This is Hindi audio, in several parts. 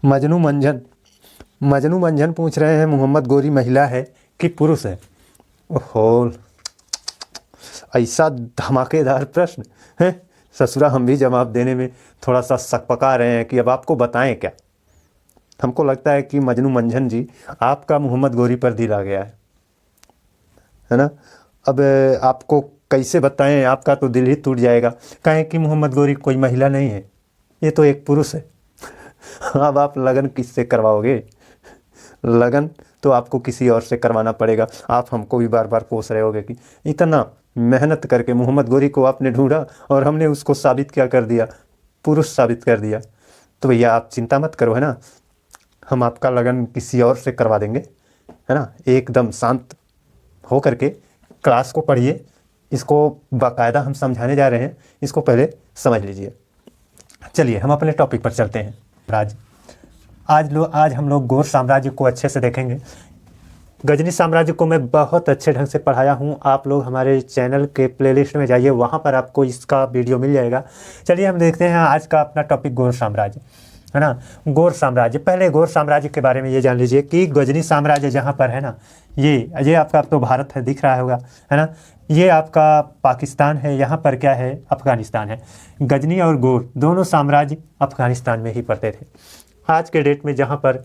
मजनू मंझन पूछ रहे हैं मोहम्मद गोरी महिला है कि पुरुष है। ओहो, ऐसा धमाकेदार प्रश्न है ससुरा, हम भी जवाब देने में थोड़ा सा सकपका रहे हैं कि अब आपको बताएं क्या। हमको लगता है कि मजनू मंझन जी आपका मोहम्मद गोरी पर दिल आ गया है ना। अब आपको कैसे बताएं, आपका तो दिल ही टूट जाएगा। कहें कि मोहम्मद गोरी कोई महिला नहीं है, ये तो एक पुरुष है। अब आप लगन किससे करवाओगे? लगन तो आपको किसी और से करवाना पड़ेगा। आप हमको भी बार बार कोस रहे होगे कि इतना मेहनत करके मोहम्मद गोरी को आपने ढूंढा और हमने उसको साबित क्या कर दिया, पुरुष साबित कर दिया। तो भैया आप चिंता मत करो, है ना, हम आपका लगन किसी और से करवा देंगे, है ना। एकदम शांत हो करके क्लास को पढ़िए, इसको बाकायदा हम समझाने जा रहे हैं, इसको पहले समझ लीजिए। चलिए हम अपने टॉपिक पर चलते हैं। आज हम लोग गौर साम्राज्य को अच्छे से देखेंगे। गजनी साम्राज्य को मैं बहुत अच्छे ढंग से पढ़ाया हूँ। आप लोग हमारे चैनल के प्लेलिस्ट में जाइए, वहाँ पर आपको इसका वीडियो मिल जाएगा। चलिए हम देखते हैं आज का अपना टॉपिक गौर साम्राज्य, है ना। गौर साम्राज्य, पहले गौर साम्राज्य के बारे में ये जान लीजिए कि गजनी साम्राज्य जहाँ पर है ना, ये आपका तो भारत है, दिख रहा होगा, है ना। ये आपका पाकिस्तान है, यहाँ पर क्या है, अफ़गानिस्तान है। गजनी और गौर दोनों साम्राज्य अफ़गानिस्तान में ही पड़ते थे। आज के डेट में जहाँ पर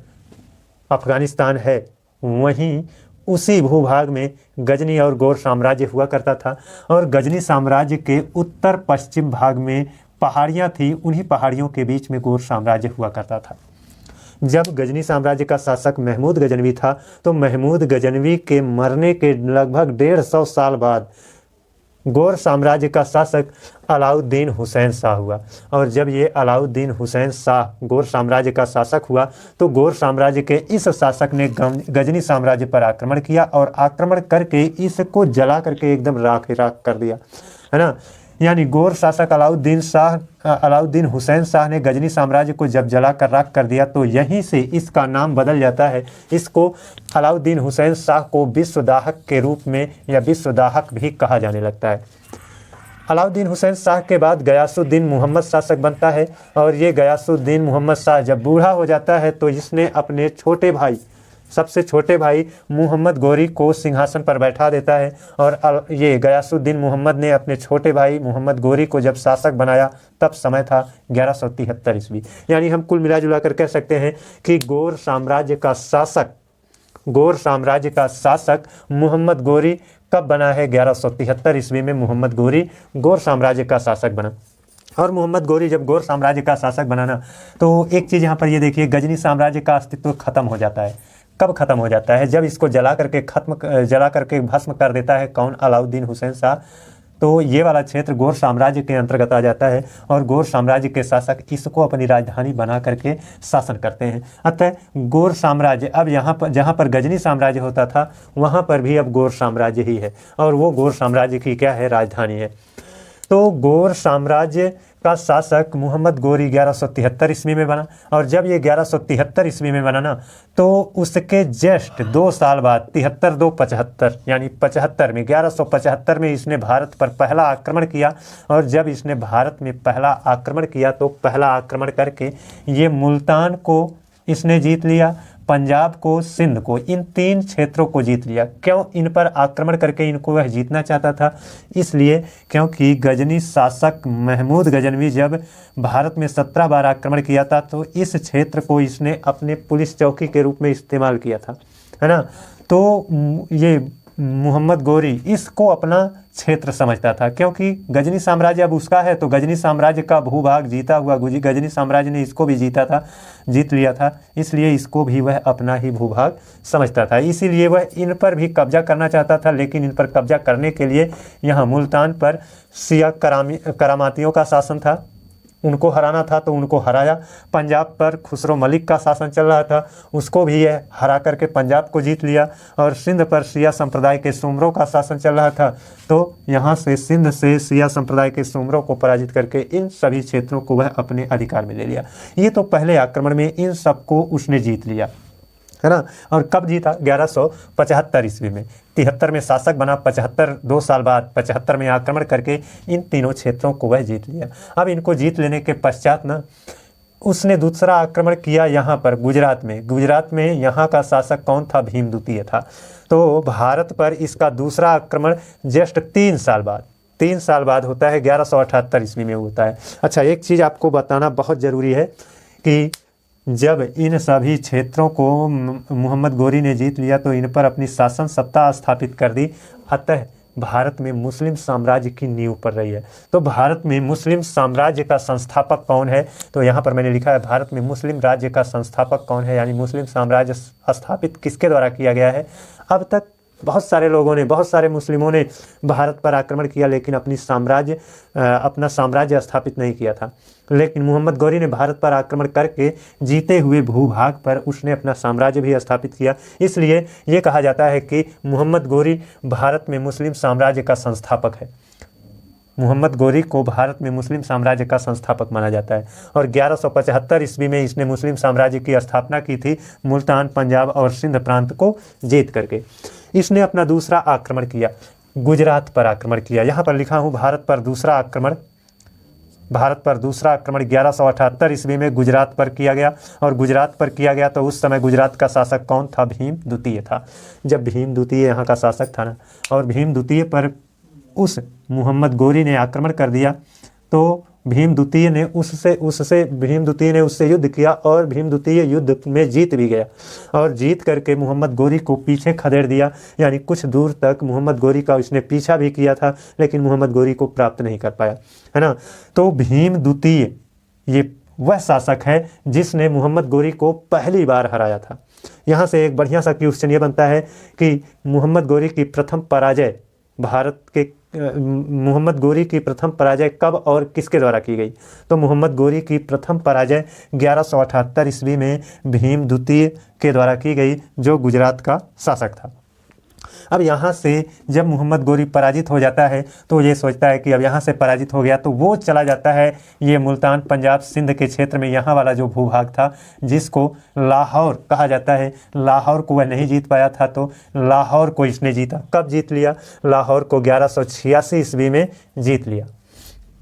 अफ़गानिस्तान है, वहीं उसी भूभाग में गजनी और गौर साम्राज्य हुआ करता था। और गजनी साम्राज्य के उत्तर पश्चिम भाग में पहाड़ियाँ थी, उन्हीं पहाड़ियों के बीच में गौर साम्राज्य हुआ करता था। जब गजनी साम्राज्य का शासक महमूद गजनवी था, तो महमूद गजनवी के मरने के लगभग 150 साल बाद गौर साम्राज्य का शासक अलाउद्दीन हुसैन शाह हुआ। और जब ये अलाउद्दीन हुसैन शाह गौर साम्राज्य का शासक हुआ, तो गौर साम्राज्य के इस शासक ने गजनी साम्राज्य पर आक्रमण किया और आक्रमण करके इसको जला करके एकदम राख राख कर दिया, है ना। यानी गौर शासक अलाउद्दीन हुसैन शाह ने गजनी साम्राज्य को जब जला कर राख कर दिया, तो यहीं से इसका नाम बदल जाता है। इसको अलाउद्दीन हुसैन शाह को विश्वदाहक के रूप में या विश्वदाहक भी कहा जाने लगता है। अलाउद्दीन हुसैन शाह के बाद गयासुद्दीन मोहम्मद शासक बनता है। और ये गयासुद्दीन मोहम्मद शाह जब बूढ़ा हो जाता है, तो इसने अपने छोटे भाई, सबसे छोटे भाई मोहम्मद गोरी को सिंहासन पर बैठा देता है। और ये गयासुद्दीन मोहम्मद ने अपने छोटे भाई मोहम्मद गोरी को जब शासक बनाया, तब समय था 1173 ईस्वी। यानी हम कुल मिला जुला कर कह सकते हैं कि गौर साम्राज्य का शासक मोहम्मद गोरी कब बना है? 1173 ईस्वी में मोहम्मद गोरी गौर साम्राज्य का शासक बना। और मोहम्मद गोरी जब गौर साम्राज्य का शासक बनाना, तो एक चीज़ यहाँ पर ये देखिए, गजनी साम्राज्य का अस्तित्व खत्म हो जाता है। कब खत्म हो जाता है? जब इसको जला करके भस्म कर देता है कौन? अलाउद्दीन हुसैन शाह। तो ये वाला क्षेत्र गौर साम्राज्य के अंतर्गत आ जाता है और गौर साम्राज्य के शासक इसको अपनी राजधानी बना करके शासन करते हैं। अतः गौर साम्राज्य अब यहाँ पर, जहाँ पर गजनी साम्राज्य होता था, वहाँ पर भी अब गौर साम्राज्य ही है और वो गौर साम्राज्य की क्या है? राजधानी है। तो गौर साम्राज्य का शासक मोहम्मद गोरी 1173 ईस्वी में बना। और जब ये 1173 ईस्वी में बना ना, तो उसके जस्ट 2 साल बाद 73-2-75 यानी 75 में 1175 में इसने भारत पर पहला आक्रमण किया। और जब इसने भारत में पहला आक्रमण किया, तो पहला आक्रमण करके ये मुल्तान को इसने जीत लिया, पंजाब को, सिंध को, इन 3 क्षेत्रों को जीत लिया। क्यों? इन पर आक्रमण करके इनको वह जीतना चाहता था, इसलिए क्योंकि गजनी शासक महमूद गजनवी जब भारत में 17 बार आक्रमण किया था, तो इस क्षेत्र को इसने अपने पुलिस चौकी के रूप में इस्तेमाल किया था, है ना। तो ये मोहम्मद गोरी इसको अपना क्षेत्र समझता था, क्योंकि गजनी साम्राज्य अब उसका है, तो गजनी साम्राज्य का भूभाग जीता हुआ गजनी साम्राज्य ने इसको भी जीत लिया था, इसलिए इसको भी वह अपना ही भूभाग समझता था। इसीलिए वह इन पर भी कब्जा करना चाहता था, लेकिन इन पर कब्जा करने के लिए यहाँ मुल्तान पर शिया करामातियों का शासन था, उनको हराना था, तो उनको हराया। पंजाब पर खुसरो मलिक का शासन चल रहा था, उसको भी यह हरा करके पंजाब को जीत लिया। और सिंध पर शिया संप्रदाय के सुमरों का शासन चल रहा था, तो यहाँ से सिंध से शिया संप्रदाय के सुमरों को पराजित करके इन सभी क्षेत्रों को वह अपने अधिकार में ले लिया। ये तो पहले आक्रमण में इन सबको उसने जीत लिया, है ना। और कब जीता? 1175 ईस्वी में। 73 में शासक बना, 2 साल बाद 75 में आक्रमण करके इन तीनों क्षेत्रों को वह जीत लिया। अब इनको जीत लेने के पश्चात ना उसने दूसरा आक्रमण किया यहाँ पर गुजरात में। गुजरात में यहाँ का शासक कौन था? भीम द्वितीय था। तो भारत पर इसका दूसरा आक्रमण जस्ट 3 साल बाद होता है, 1178 ईस्वी में होता है। अच्छा, एक चीज़ आपको बताना बहुत ज़रूरी है कि जब इन सभी क्षेत्रों को मोहम्मद गोरी ने जीत लिया तो इन पर अपनी शासन सत्ता स्थापित कर दी। अतः भारत में मुस्लिम साम्राज्य की नींव पड़ रही है। तो भारत में मुस्लिम साम्राज्य का संस्थापक कौन है? तो यहाँ पर मैंने लिखा है भारत में मुस्लिम राज्य का संस्थापक कौन है, यानी मुस्लिम साम्राज्य स्थापित किसके द्वारा किया गया है। अब तक बहुत सारे लोगों ने, बहुत सारे मुस्लिमों ने भारत पर आक्रमण किया, लेकिन अपना साम्राज्य स्थापित नहीं किया था। लेकिन मोहम्मद गौरी ने भारत पर आक्रमण करके जीते हुए भूभाग पर उसने अपना साम्राज्य भी स्थापित किया। इसलिए ये कहा जाता है कि मोहम्मद गौरी भारत में मुस्लिम साम्राज्य का संस्थापक है। मोहम्मद गौरी को भारत में मुस्लिम साम्राज्य का संस्थापक माना जाता है। और 1175 ईस्वी में इसने मुस्लिम साम्राज्य की स्थापना की थी, मुल्तान, पंजाब और सिंध प्रांत को जीत करके। इसने अपना दूसरा आक्रमण किया, गुजरात पर आक्रमण किया। यहाँ पर लिखा हूँ भारत पर दूसरा आक्रमण 1178 ईस्वी में गुजरात पर किया गया। और गुजरात पर किया गया तो उस समय गुजरात का शासक कौन था? भीम द्वितीय था। जब भीम द्वितीय यहाँ का शासक था ना, और भीम द्वितीय पर उस मोहम्मद गौरी ने आक्रमण कर दिया, तो भीम द्वितीय ने उससे युद्ध किया और भीम द्वितीय युद्ध में जीत भी गया। और जीत करके मोहम्मद गौरी को पीछे खदेड़ दिया, यानी कुछ दूर तक मोहम्मद गौरी का उसने पीछा भी किया था, लेकिन मोहम्मद गौरी को प्राप्त नहीं कर पाया, है ना। तो भीम द्वितीय ये वह शासक है जिसने मोहम्मद गौरी को पहली बार हराया था। यहाँ से एक बढ़िया सा क्वेश्चन ये बनता है कि मोहम्मद गौरी की प्रथम पराजय मोहम्मद गौरी की प्रथम पराजय कब और किसके द्वारा की गई? तो मोहम्मद गौरी की प्रथम पराजय 1178 ईस्वी में भीम द्वितीय के द्वारा की गई, जो गुजरात का शासक था। अब यहाँ से जब मोहम्मद गौरी पराजित हो जाता है तो ये सोचता है कि अब यहाँ से पराजित हो गया तो वो चला जाता है ये मुल्तान, पंजाब, सिंध के क्षेत्र में यहाँ वाला जो भूभाग था जिसको लाहौर कहा जाता है। लाहौर को वह नहीं जीत पाया था, तो लाहौर को इसने जीता। कब जीत लिया? लाहौर को 1186 ईस्वी में जीत लिया।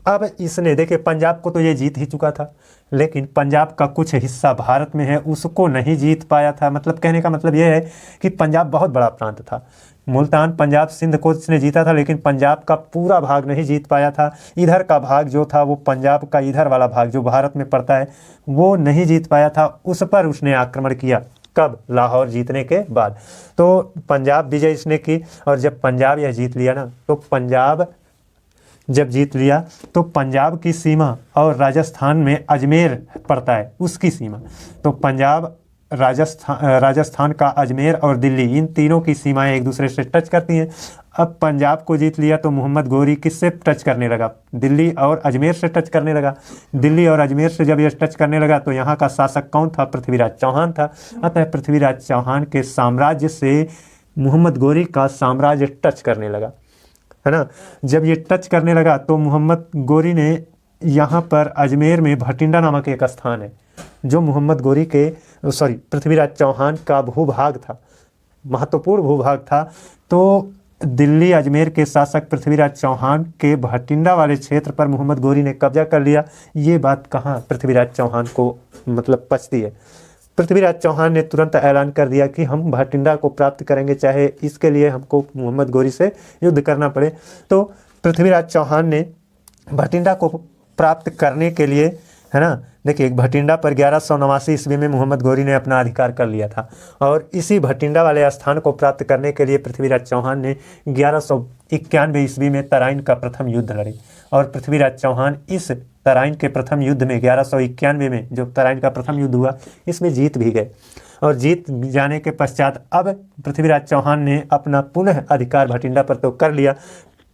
अब इसने देखे पंजाब को तो ये जीत ही चुका था, लेकिन पंजाब का कुछ हिस्सा भारत में है उसको नहीं जीत पाया था। मतलब कहने का मतलब ये है कि पंजाब बहुत बड़ा प्रांत था। मुल्तान, पंजाब, सिंध को इसने जीता था, लेकिन पंजाब का पूरा भाग नहीं जीत पाया था। इधर का भाग जो था वो पंजाब का इधर वाला भाग जो भारत में पड़ता है वो नहीं जीत पाया था। उस पर उसने आक्रमण किया। कब? लाहौर जीतने के बाद। तो पंजाब विजय इसने की, और जब पंजाब यह जीत लिया ना, तो पंजाब जब जीत लिया तो पंजाब की सीमा और राजस्थान में अजमेर पड़ता है उसकी सीमा। तो पंजाब, राजस्थान का अजमेर और दिल्ली, इन तीनों की सीमाएं एक दूसरे से टच करती हैं। अब पंजाब को जीत लिया तो मोहम्मद गौरी किससे टच करने लगा? दिल्ली और अजमेर से टच करने लगा। दिल्ली और अजमेर से जब ये टच करने लगा तो यहाँ का शासक कौन था? पृथ्वीराज चौहान था। अतः पृथ्वीराज चौहान के साम्राज्य से मोहम्मद गौरी का साम्राज्य टच करने लगा, है ना। जब ये टच करने लगा तो मोहम्मद गौरी ने यहाँ पर अजमेर में भटिंडा नामक एक स्थान है जो मोहम्मद गौरी के पृथ्वीराज चौहान का भूभाग था, महत्वपूर्ण भूभाग था। तो दिल्ली अजमेर के शासक पृथ्वीराज चौहान के भटिंडा वाले क्षेत्र पर मोहम्मद गौरी ने कब्जा कर लिया। ये बात कहाँ पृथ्वीराज चौहान को मतलब पचती है? पृथ्वीराज चौहान ने तुरंत ऐलान कर दिया कि हम भटिंडा को प्राप्त करेंगे, चाहे इसके लिए हमको मोहम्मद गौरी से युद्ध करना पड़े। तो पृथ्वीराज चौहान ने भटिंडा को प्राप्त करने के लिए, है ना, देखिए भटिंडा पर 1189 ईस्वी में मोहम्मद गौरी ने अपना अधिकार कर लिया था। और इसी भटिंडा वाले स्थान को प्राप्त करने के लिए पृथ्वीराज चौहान ने 1191 ईस्वी में तराइन का प्रथम युद्ध लड़े। और पृथ्वीराज चौहान इस तराइन के प्रथम युद्ध में 1191 में जो तराइन का प्रथम युद्ध हुआ इसमें जीत भी गए। और जीत जाने के पश्चात अब पृथ्वीराज चौहान ने अपना पुनः अधिकार भटिंडा पर तो कर लिया।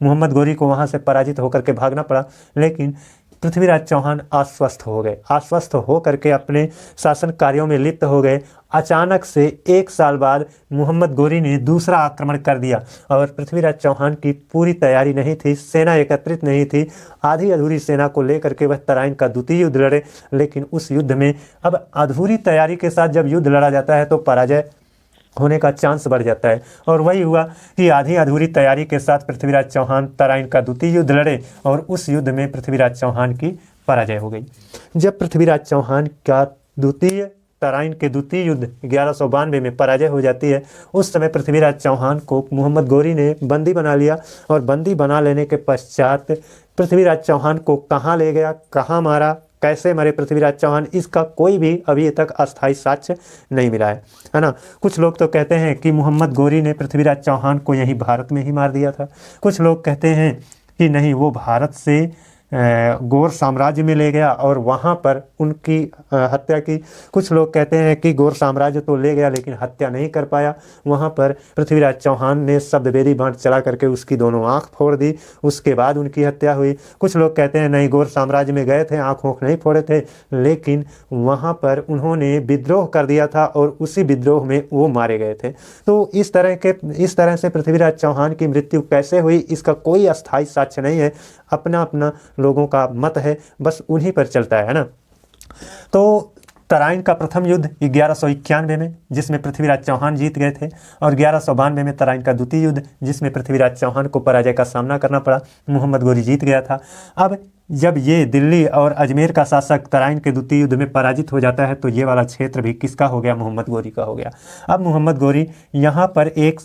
मोहम्मद गौरी को वहाँ से पराजित होकर के भागना पड़ा, लेकिन पृथ्वीराज चौहान आश्वस्त हो गए। आश्वस्त हो करके अपने शासन कार्यों में लिप्त हो गए। अचानक से 1 साल बाद मोहम्मद गौरी ने दूसरा आक्रमण कर दिया और पृथ्वीराज चौहान की पूरी तैयारी नहीं थी, सेना एकत्रित नहीं थी। आधी अधूरी सेना को लेकर के वह तराइन का द्वितीय युद्ध लड़े, लेकिन उस युद्ध में अब अधूरी तैयारी के साथ जब युद्ध लड़ा जाता है तो पराजय होने का चांस बढ़ जाता है। और वही हुआ कि आधी अधूरी तैयारी के साथ पृथ्वीराज चौहान तराइन का द्वितीय युद्ध लड़े और उस युद्ध में पृथ्वीराज चौहान की पराजय हो गई। जब पृथ्वीराज चौहान का द्वितीय तराइन के द्वितीय युद्ध 1192 में पराजय हो जाती है, उस समय पृथ्वीराज चौहान को मोहम्मद गोरी ने बंदी बना लिया और बंदी बना लेने के पश्चात पृथ्वीराज चौहान को कहाँ ले गया, कहाँ मारा, कैसे मरे पृथ्वीराज चौहान, इसका कोई भी अभी तक अस्थायी साक्ष्य नहीं मिला है ना। कुछ लोग तो कहते हैं कि मोहम्मद गोरी ने पृथ्वीराज चौहान को यहीं भारत में ही मार दिया था। कुछ लोग कहते हैं कि नहीं, वो भारत से गौर साम्राज्य में ले गया और वहाँ पर उनकी हत्या की। कुछ लोग कहते हैं कि गौर साम्राज्य तो ले गया लेकिन हत्या नहीं कर पाया, वहाँ पर पृथ्वीराज चौहान ने शब्दवेदी बाण चला करके उसकी दोनों आँख फोड़ दी, उसके बाद उनकी हत्या हुई। कुछ लोग कहते हैं नहीं, गौर साम्राज्य में गए थे, आँख ओंख नहीं फोड़े थे, लेकिन वहाँ पर उन्होंने विद्रोह कर दिया था और उसी विद्रोह में वो मारे गए थे। तो इस तरह से पृथ्वीराज चौहान की मृत्यु कैसे हुई, इसका कोई अस्थायी साक्ष्य नहीं है। अपना अपना लोगों का मत है, बस उन्हीं पर चलता है ना। तो तराइन का प्रथम युद्ध 1191 में, जिसमें पृथ्वीराज चौहान जीत गए थे, और 1192 में तराइन का द्वितीय युद्ध, जिसमें पृथ्वीराज चौहान को पराजय का सामना करना पड़ा, मोहम्मद गोरी जीत गया था। अब जब ये दिल्ली और अजमेर का शासक तराइन के द्वितीय युद्ध में पराजित हो जाता है, तो ये वाला क्षेत्र भी किसका हो गया, मोहम्मद गोरी का हो गया। अब मोहम्मद गोरी यहाँ पर एक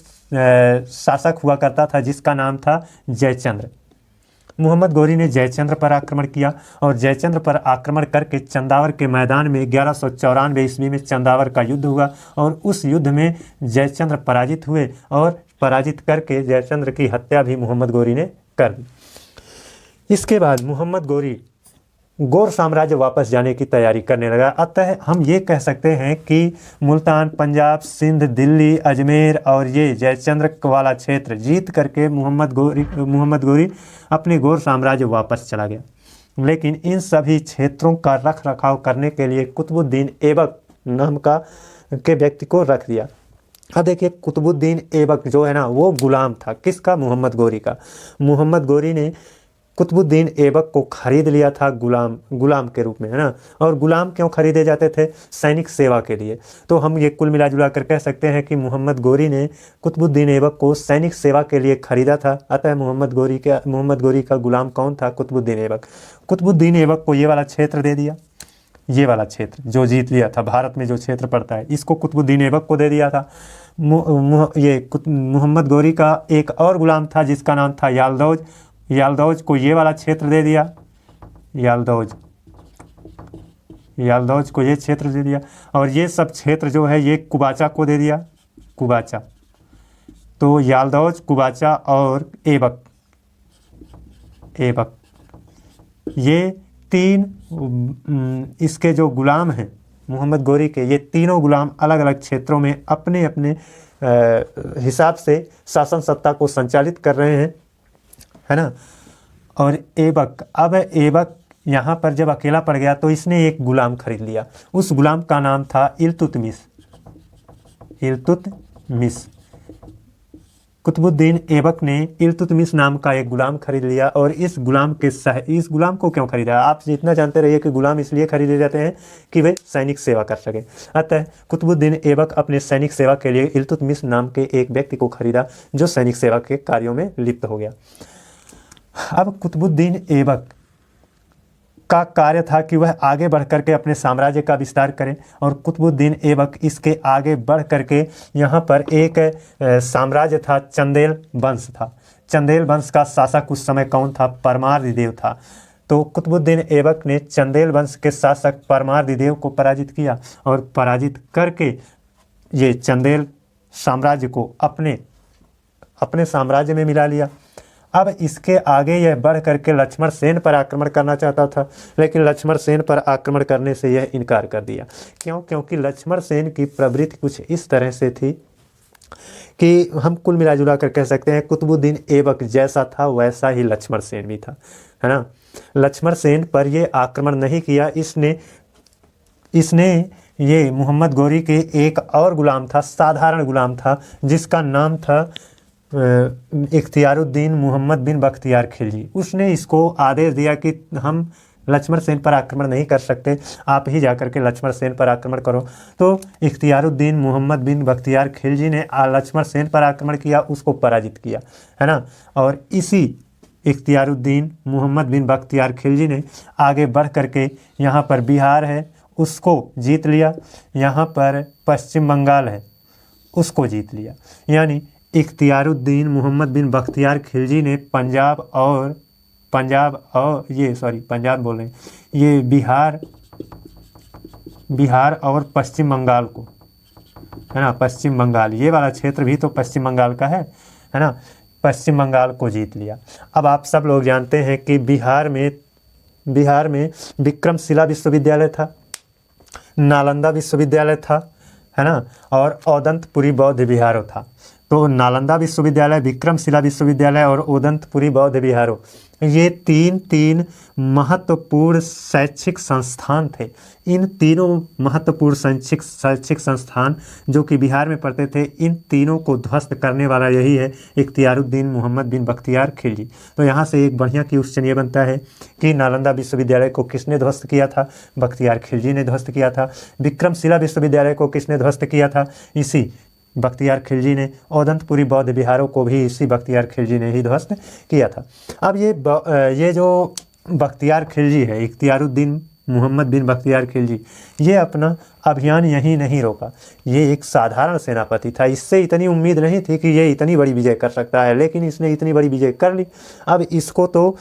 शासक हुआ करता था जिसका नाम था जयचंद्र। मोहम्मद गोरी ने जयचंद्र पर आक्रमण किया और जयचंद्र पर आक्रमण करके चंदावर के मैदान में 1194 ईस्वी में चंदावर का युद्ध हुआ और उस युद्ध में जयचंद्र पराजित हुए और पराजित करके जयचंद्र की हत्या भी मोहम्मद गोरी ने कर दी। इसके बाद मोहम्मद गोरी गौर साम्राज्य वापस जाने की तैयारी करने लगा। अतः हम ये कह सकते हैं कि मुल्तान, पंजाब, सिंध, दिल्ली, अजमेर और ये जयचंद्र वाला क्षेत्र जीत करके मोहम्मद गोरी अपने गौर साम्राज्य वापस चला गया। लेकिन इन सभी क्षेत्रों का रख रखाव करने के लिए कुतुबुद्दीन ऐबक नाम के व्यक्ति को रख दिया। अब देखिए, कुतुबुद्दीन ऐबक जो है ना, वो गुलाम था किसका, मोहम्मद गोरी का। मोहम्मद गोरी ने कुतुबुद्दीन ऐबक को खरीद लिया था गुलाम के रूप में, है ना। और गुलाम क्यों खरीदे जाते थे, सैनिक सेवा के लिए। तो हम ये कुल मिला जुला कर कह सकते हैं कि मोहम्मद गोरी ने कुतुबुद्दीन ऐबक को सैनिक सेवा के लिए खरीदा था। अतः मोहम्मद गोरी का गुलाम कौन था, कुतुबुद्दीन ऐबक। कुतुबुद्दीन ऐबक को ये वाला क्षेत्र दे दिया, ये वाला क्षेत्र जो जीत लिया था, भारत में जो क्षेत्र पड़ता है, इसको कुतुबुद्दीन ऐबक को दे दिया था। मोहम्मद गोरी का एक और गुलाम था जिसका नाम था यालदौज को ये वाला क्षेत्र दे दिया, यालदौज को ये क्षेत्र दे दिया। और ये सब क्षेत्र जो है ये कुबाचा को दे दिया, कुबाचा। तो यालदौज, कुबाचा और ऐबक, ये तीन इसके जो गुलाम हैं मोहम्मद गोरी के, ये तीनों गुलाम अलग अलग क्षेत्रों में अपने अपने हिसाब से शासन सत्ता को संचालित कर रहे हैं, है ना। और ऐबक यहाँ पर जब अकेला पड़ गया तो इसने एक गुलाम खरीद लिया। उस गुलाम का नाम था इल्तुतमिश। कुतुबुद्दीन ऐबक ने इल्तुतमिश नाम का एक गुलाम खरीद लिया और इस गुलाम को क्यों खरीदा, आप जितना जानते रहिए कि गुलाम इसलिए खरीदे जाते हैं कि वे सैनिक सेवा कर सके। अतः कुतुबुद्दीन ऐबक अपने सैनिक सेवा के लिए इल्तुतमिश नाम के एक व्यक्ति को खरीदा जो सैनिक सेवा के कार्यों में लिप्त हो गया। अब कुतुबुद्दीन ऐबक का कार्य था कि वह आगे बढ़ करके अपने साम्राज्य का विस्तार करें और कुतुबुद्दीन ऐबक इसके आगे बढ़ करके यहाँ पर एक साम्राज्य था, चंदेल वंश था। चंदेल वंश का शासक उस समय कौन था, परमारदिदेव था। तो कुतुबुद्दीन ऐबक ने चंदेल वंश के शासक परमारदिदेव को पराजित किया और पराजित करके ये चंदेल साम्राज्य को अपने साम्राज्य में मिला लिया। अब इसके आगे यह बढ़ करके लक्ष्मण सेन पर आक्रमण करना चाहता था, लेकिन लक्ष्मण सेन पर आक्रमण करने से यह इनकार कर दिया। क्योंकि लक्ष्मण सेन की प्रवृत्ति कुछ इस तरह से थी कि हम कुल मिला जुला कर कह सकते हैं कुतुबुद्दीन ऐबक जैसा था वैसा ही लक्ष्मण सेन भी था, है ना। लक्ष्मण सेन पर यह आक्रमण नहीं किया, इसने ये मोहम्मद गोरी के एक और गुलाम था, साधारण गुलाम था, जिसका नाम था इख्तियारुद्दीन मोहम्मद बिन बख्तियार खिलजी। उसने इसको आदेश दिया कि हम लक्ष्मण सेन पर आक्रमण नहीं कर सकते, आप ही जाकर के लक्ष्मण सेन पर आक्रमण करो। तो इख्तियारुद्दीन मोहम्मद बिन बख्तियार खिलजी ने लक्ष्मण सेन पर आक्रमण किया, उसको पराजित किया, है ना। और इख्तियारुद्दीन मोहम्मद बिन बख्तियार खिलजी ने आगे बढ़ करके यहाँ पर बिहार है उसको जीत लिया, यहाँ पर पश्चिम बंगाल है उसको जीत लिया। यानी इख्तियारुद्दीन मोहम्मद बिन बख्तियार खिलजी ने पंजाब और पंजाब बोल रहे हैं, ये बिहार और पश्चिम बंगाल को, है ना, पश्चिम बंगाल ये वाला क्षेत्र भी तो पश्चिम बंगाल का है ना, पश्चिम बंगाल को जीत लिया। अब आप सब लोग जानते हैं कि बिहार में विक्रमशिला विश्वविद्यालय था, नालंदा विश्वविद्यालय था, है ना, और औदंतपुरी बौद्ध विहारो था। तो नालंदा विश्वविद्यालय, विक्रमशिला विश्वविद्यालय और औदंतपुरी बौद्ध विहारो, ये तीन महत्वपूर्ण शैक्षिक संस्थान थे। इन तीनों महत्वपूर्ण शैक्षिक संस्थान जो कि बिहार में पढ़ते थे, इन तीनों को ध्वस्त करने वाला यही है इख्तियारुद्दीन मोहम्मद बिन बख्तियार खिलजी। तो यहाँ से एक बढ़िया क्वेश्चन ये बनता है कि नालंदा विश्वविद्यालय को किसने ध्वस्त किया था? बख्तियार खिलजी ने ध्वस्त किया था। विक्रमशिला विश्वविद्यालय को किसने ध्वस्त किया था? इसी बख्तियार खिलजी ने। औदंतपुरी बौद्ध विहारों को भी इसी बख्तियार खिलजी ने ही ध्वस्त किया था। अब ये जो बख्तियार खिलजी है, इख्तियारुद्दीन मोहम्मद बिन बख्तियार खिलजी, ये अपना अभियान यहीं नहीं रोका। ये एक साधारण सेनापति था, इससे इतनी उम्मीद नहीं थी कि ये इतनी बड़ी विजय कर सकता है, लेकिन इसने इतनी बड़ी विजय कर ली। अब इसको तो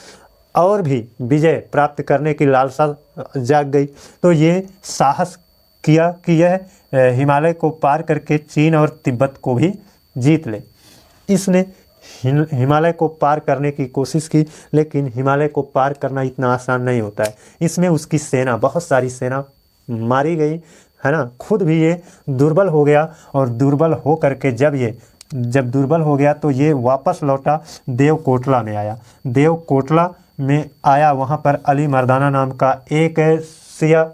और भी विजय प्राप्त करने की लालसा जाग गई। तो ये साहस किया कि यह हिमालय को पार करके चीन और तिब्बत को भी जीत ले। इसने हिमालय को पार करने की कोशिश की, लेकिन हिमालय को पार करना इतना आसान नहीं होता है। इसमें उसकी सेना, बहुत सारी सेना मारी गई, है ना। खुद भी ये दुर्बल हो गया और दुर्बल हो करके जब दुर्बल हो गया तो ये वापस लौटा, देवकोटला में आया। देवकोटला में आया, वहाँ पर अली मर्दाना नाम का एक शिया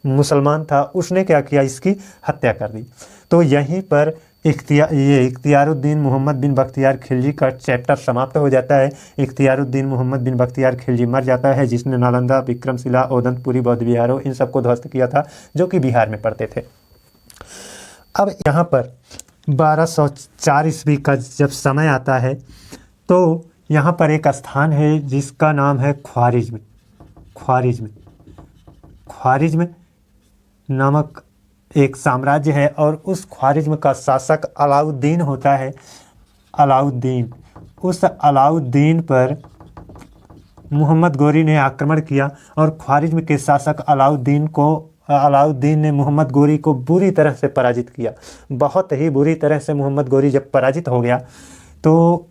मुसलमान था, उसने क्या किया, इसकी हत्या कर दी। तो यहीं पर इख्तियारुद्दीन मोहम्मद बिन बख्तियार खिलजी का चैप्टर समाप्त हो जाता है। इख्तियारुद्दीन मोहम्मद बिन बख्तियार खिलजी मर जाता है, जिसने नालंदा, विक्रमशिला, औदंतपुरी बौद्ध विहारों इन सबको ध्वस्त किया था, जो कि बिहार में पढ़ते थे। अब यहाँ पर 1204 ईस्वी का जब समय आता है तो यहाँ पर एक स्थान है जिसका नाम है ख्वारिज्म नामक एक साम्राज्य है, और उस ख्वारिज्म का शासक अलाउद्दीन होता है। उस अलाउद्दीन पर मोहम्मद गोरी ने आक्रमण किया और ख्वारिज्म के शासक अलाउद्दीन ने मोहम्मद गोरी को बुरी तरह से पराजित किया। बहुत ही बुरी तरह से मोहम्मद गोरी जब पराजित हो गया तो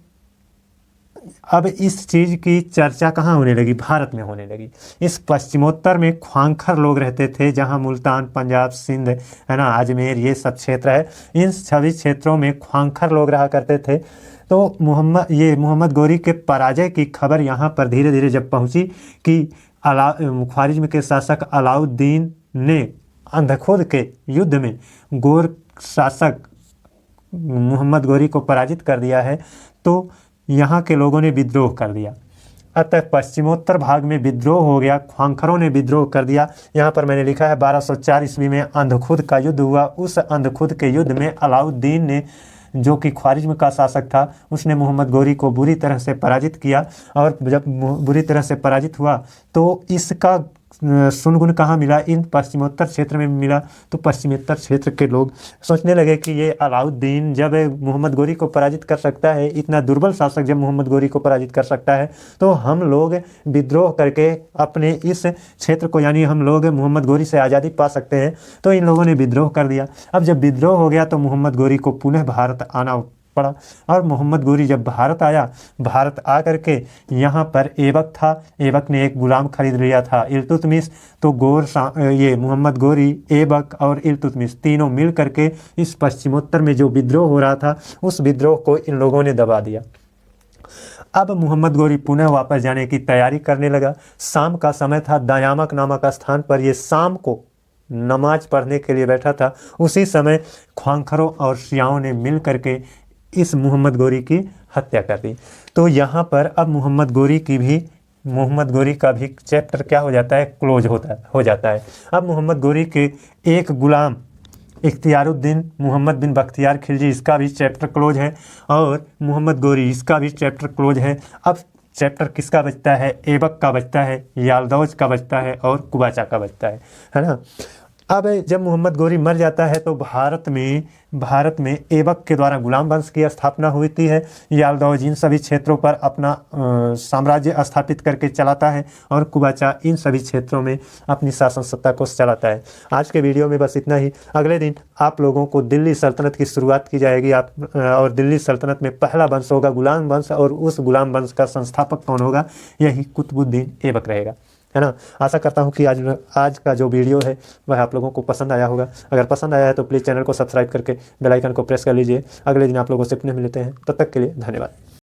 अब इस चीज़ की चर्चा कहाँ होने लगी? भारत में होने लगी। इस पश्चिमोत्तर में ख्वांखर लोग रहते थे, जहाँ मुल्तान, पंजाब, सिंध, है ना, अजमेर, ये सब क्षेत्र है। इन सभी क्षेत्रों में ख्वांखर लोग रहा करते थे। तो मोहम्मद गोरी के पराजय की खबर यहाँ पर धीरे धीरे जब पहुँची कि ख्वारिज्म के शासक अलाउद्दीन ने अंधखोद के युद्ध में गोर शासक मोहम्मद गोरी को पराजित कर दिया है, तो यहाँ के लोगों ने विद्रोह कर दिया। अतः पश्चिमोत्तर भाग में विद्रोह हो गया, ख्वांखरों ने विद्रोह कर दिया। यहाँ पर मैंने लिखा है 1204 ईस्वी में अंधखुद का युद्ध हुआ। उस अंधखुद के युद्ध में अलाउद्दीन ने, जो कि ख्वारिज्म का शासक था, उसने मोहम्मद गोरी को बुरी तरह से पराजित किया। और जब बुरी तरह से पराजित हुआ तो इसका सुनगुन कहाँ मिला? इन पश्चिमोत्तर क्षेत्र में मिला। तो पश्चिमोत्तर क्षेत्र के लोग सोचने लगे कि ये अलाउद्दीन जब मोहम्मद गोरी को पराजित कर सकता है, इतना दुर्बल शासक जब मोहम्मद गोरी को पराजित कर सकता है, तो हम लोग विद्रोह करके अपने इस क्षेत्र को, यानी हम लोग मोहम्मद गोरी से आज़ादी पा सकते हैं। तो इन लोगों ने विद्रोह कर दिया। अब जब विद्रोह हो गया तो मोहम्मद गोरी को पुनः भारत आना पड़ा। और मोहम्मद गोरी जब भारत आया, भारत आ करके यहाँ पर ऐबक था, ऐबक ने एक गुलाम खरीद लिया था, इल्तुतमिश। तो ये मोहम्मद गोरी, ऐबक और इल्तुतमिश तीनों मिल करके इस पश्चिमोत्तर में जो विद्रोह हो रहा था, उस विद्रोह को इन लोगों ने दबा दिया। अब मोहम्मद गोरी पुनः वापस जाने की तैयारी करने लगा। शाम का समय था, दयामक नामक स्थान पर ये शाम को नमाज पढ़ने के लिए बैठा था। उसी समय ख्वांखरों और शियाओं ने मिल करके इस मोहम्मद गोरी की हत्या कर दी। तो यहाँ पर अब मोहम्मद गोरी का भी चैप्टर क्या हो जाता है? क्लोज हो जाता है। अब मोहम्मद गोरी के एक गुलाम इख्तियारुद्दीन मोहम्मद बिन बख्तियार खिलजी, इसका भी चैप्टर क्लोज है, और मोहम्मद गोरी, इसका भी चैप्टर क्लोज है। अब चैप्टर किसका बचता है, ऐबक का बचता है, याल्दौज का बचता है और कुबाचा का बचता है ना। अब जब मोहम्मद गोरी मर जाता है तो भारत में ऐबक के द्वारा गुलाम वंश की स्थापना हुई है। याल्दौज इन सभी क्षेत्रों पर अपना साम्राज्य स्थापित करके चलाता है और कुबाचा इन सभी क्षेत्रों में अपनी शासन सत्ता को चलाता है। आज के वीडियो में बस इतना ही। अगले दिन आप लोगों को दिल्ली सल्तनत की शुरुआत की जाएगी और दिल्ली सल्तनत में पहला वंश होगा गुलाम वंश, और उस गुलाम वंश का संस्थापक कौन होगा, यही कुतुबुद्दीन ऐबक रहेगा, है ना। आशा करता हूँ कि आज का जो वीडियो है वह आप लोगों को पसंद आया होगा। अगर पसंद आया है तो प्लीज़ चैनल को सब्सक्राइब करके बेल आइकन को प्रेस कर लीजिए। अगले दिन आप लोगों से फिर मिलते हैं, तब तक के लिए धन्यवाद।